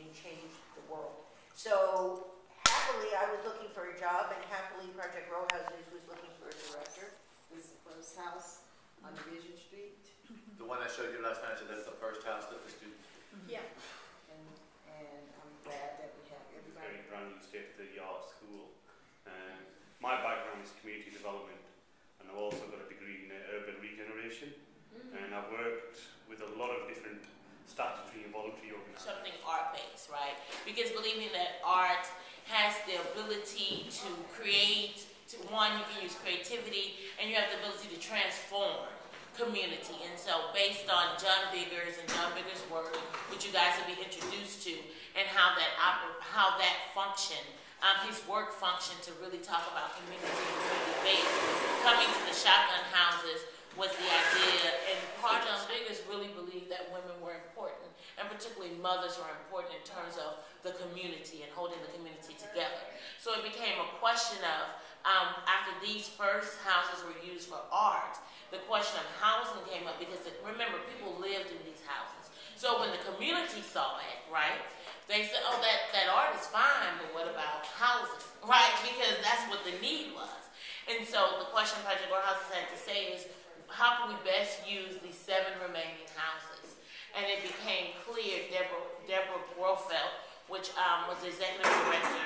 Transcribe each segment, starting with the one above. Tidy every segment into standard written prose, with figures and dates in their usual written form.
and change the world. So happily, I was looking for a job, and happily, Project Row Houses was looking for a director. This is the first house on Division Street. The one I showed you last night, so that's the first house that the students. Yeah. And I'm glad that we have everybody. Very brand new state of the art school. My background is community development, and I've also got a degree in urban regeneration. And I've worked with a lot of different statutory and voluntary organizations. Something art-based, right? Because believing that art has the ability to create, one, you can use creativity, and you have the ability to transform community. And so based on John Biggers and John Biggers' work, which you guys will be introduced to, and how that functioned, his work functioned to really talk about community and community-based. Coming to the shotgun houses was the idea, and John Biggers really believed that women were important, and particularly mothers were important in terms of the community and holding the community together. So it became a question of, after these first houses were used for art, the question of housing came up, because remember, people lived in these houses. So when the community saw it, right, they said, oh, that art is fine, but what about housing, right? Because that's what the need was. And so the question Project Row Houses had to say is, how can we best use these 7 remaining houses? And it became clear, Deborah Grofeld, which was the executive director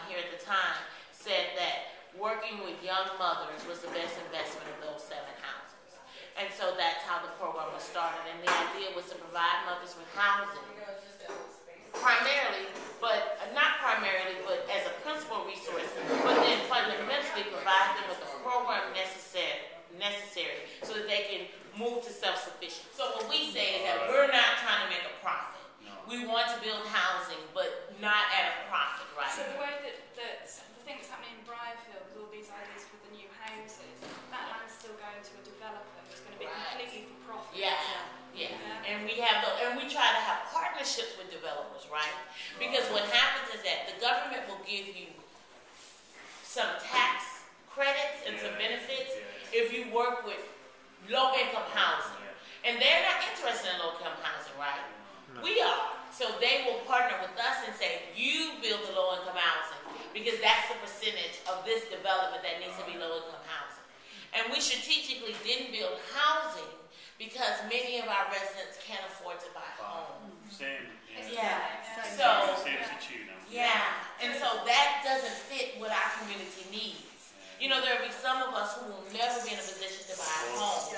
here at the time, said that working with young mothers was the best investment of those 7 houses. And so that's how the program was started. And the idea was to provide mothers with housing, primarily, but not primarily, but as a principal resource, but then fundamentally provide them with the program necessary so that they can move to self-sufficiency. So what we say is that we're not trying to make a profit. No. We want to build housing, but not at a profit, right? So the way that the thing that's happening in Briarfield with all these ideas for the new houses, that land's still going to a developer who's going to be completely for profit. Yeah. And we try to have partnerships with developers, right? Because what happens is that the government will give you some tax credits and some benefits if you work with low-income housing. And they're not interested in low-income housing, right? We are. So they will partner with us and say, you build the low-income housing because that's the percentage of this development that needs to be low-income housing. And we strategically didn't build housing because many of our residents can't afford to buy homes. Same. And so that doesn't fit what our community needs. You know, there will be some of us who will never be in a position to buy a home.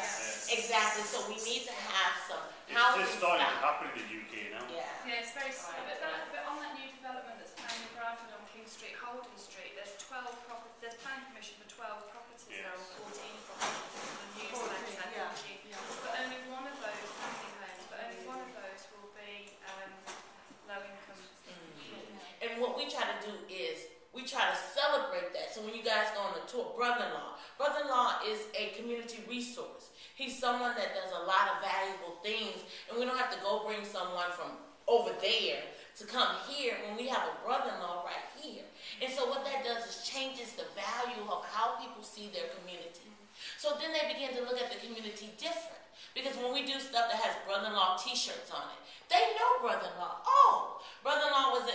Exactly. So we need to have some housing. It's just starting to happen in the UK now. Yeah, it's very slow. But on that new development that's planned in Bradford on King Street, Holden Street, there's 12 properties. There's planning permission for 12 properties there, or 14 properties in the new strategy. But only one of those will be low income. And what we try to do is we try to celebrate that. So when you guys go on the tour, brother-in-law is a community resource. He's someone that does a lot of valuable things, and we don't have to go bring someone from over there to come here when we have a brother-in-law right here. And so what that does is changes the value of how people see their community. So then they begin to look at the community different. Because when we do stuff that has brother-in-law t-shirts on it, they know brother-in-law. Oh, brother-in-law was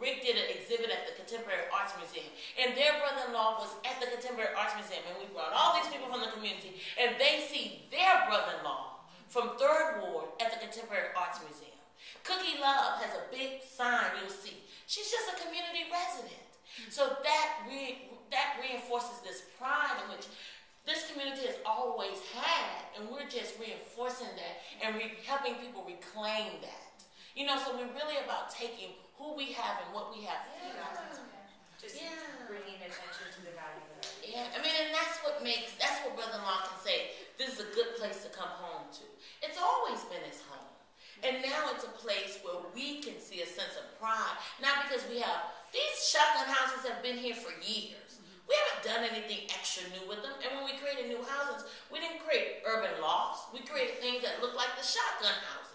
Rick did an exhibit at the Contemporary Arts Museum, and their brother-in-law was at the Contemporary Arts Museum, and we brought all these people from the community, and they see their brother-in-law from 3rd Ward at the Contemporary Arts Museum. Cookie Love has a big sign you'll see. She's just a community resident. So that reinforces this pride in which this community has always had, and we're just reinforcing that and helping people reclaim that. You know, so we're really about taking who we have and what we have. Just bringing attention to the value of it. I mean, and that's what brother-in-law can say, this is a good place to come home to. It's always been his home. And now it's a place where we can see a sense of pride, not because these shotgun houses have been here for years. We haven't done anything extra new with them. And when we created new houses, we didn't create urban lofts. We created things that look like the shotgun houses.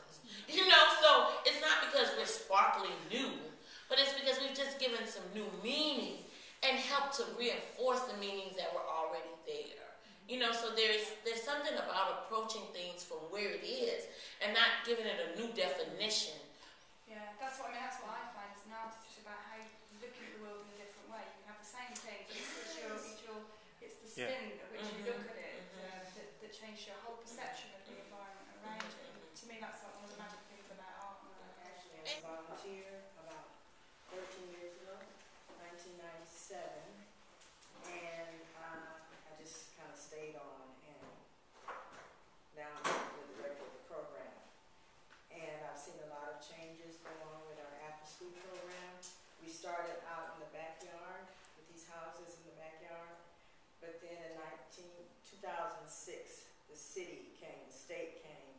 You know, so it's not because we're sparkly new, but it's because we've just given some new meaning and helped to reinforce the meanings that were already there. You know, so there's something about approaching things from where it is and not giving it a new definition. Yeah, that's what I city came, the state came,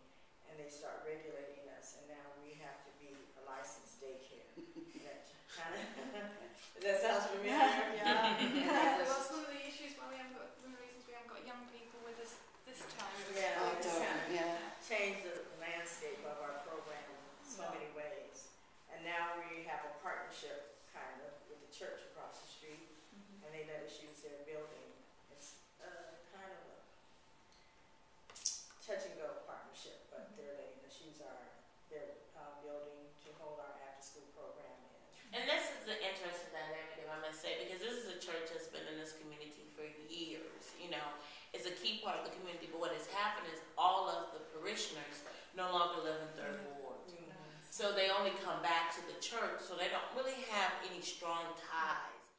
and they start regulating us, and now we have to be a licensed daycare. That kind of, that sounds familiar? Yeah. Yeah. Well, that's one of the issues why we haven't got, one of the reasons we haven't got young people with us this time. Yeah, Oh, we just kind of yeah. changed the landscape of our program in so many ways. And now we have a partnership, kind of, with the church across the street, and they let us use their building. It's kind of a touch and go partnership, but they're letting us use their building to hold our after-school program in. And this is the interesting dynamic, if I must say, because this is a church that's been in this community for years, you know. It's a key part of the community, but what has happened is all of the parishioners no longer live in Third Ward. So they only come back to the church, so they don't really have any strong ties